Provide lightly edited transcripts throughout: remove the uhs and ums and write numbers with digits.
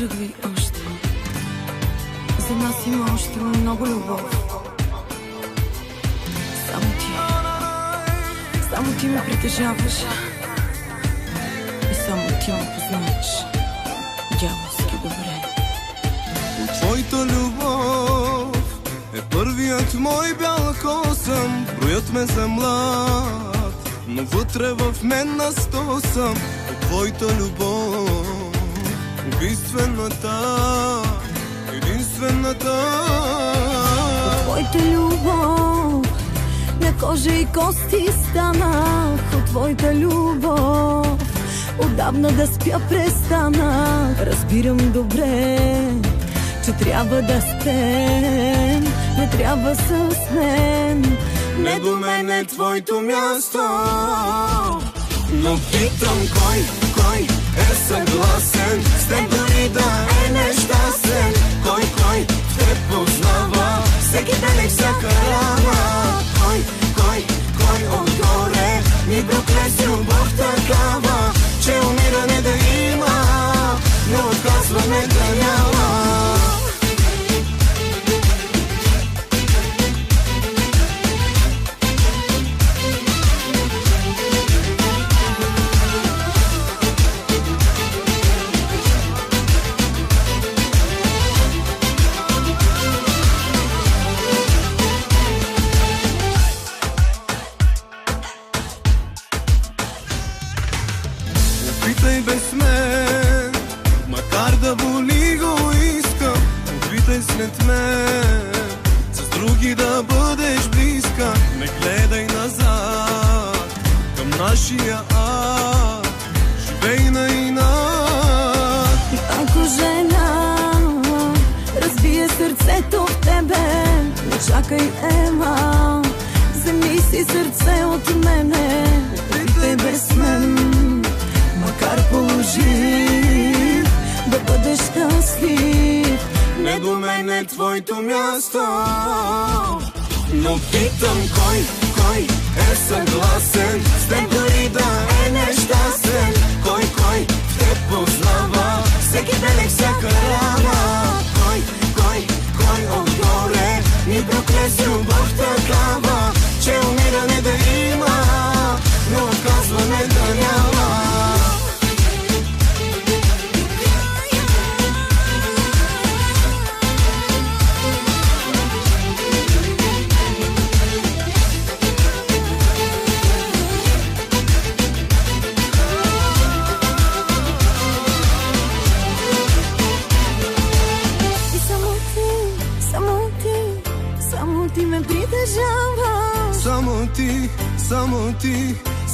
тръгвай още. За нас има още много любов. Само ти ме притежаваш и само ти ме познаваш дяволски добре. Твоята любов е първият мой бял косъм. Броят ме за млад, но вътре в мен на 100 съм. От твоята любов, убийствената, единствената. От твоята любов на кожа и кости станах. От твоята любов отдавна да спя престанах. Разбирам добре, че трябва да спем, не трябва с мен. Не до мен е твоето място, но питам кой е съгласен с теб дори да е нещастен. Кой в теб познава всеки ден и всяка рана. Кой отгоре ми прокле с любов такава, че умиране да има, но отказване да няма. Опитай без мен, макар да боли го искам. Опитай след мен, с други да бъдеш близка. Не гледай назад към нашия ад, живей на инат. Ако жена разбие сърцето в тебе, не чакай, ема, вземи си сърце от мене. Опитай без мен, макар положи да бъдеш щастлив. Не до мен е твоето място, но питам кой е съгласен с теб дори да е нещастен. Кой в теб познава всеки ден и всяка рана. Кой отгоре ми прокле с любов такава, че умиране да има, но отказване да няма.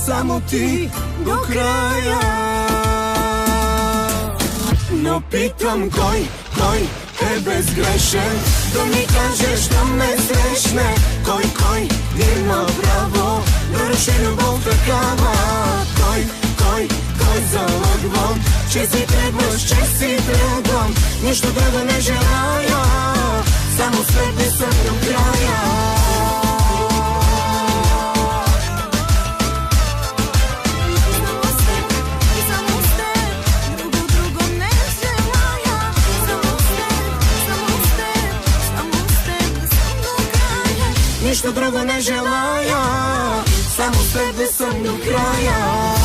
Само ти до края. Но питам кой е безгрешен, да ми кажеш да ме срещне. Кой има право да руши любов такава. Кой залъгвам, че си тръгваш, че си тръгвам. Нищо друго не желая, само след те съм до края. Нищо друго не желая, само с теб да съм до края.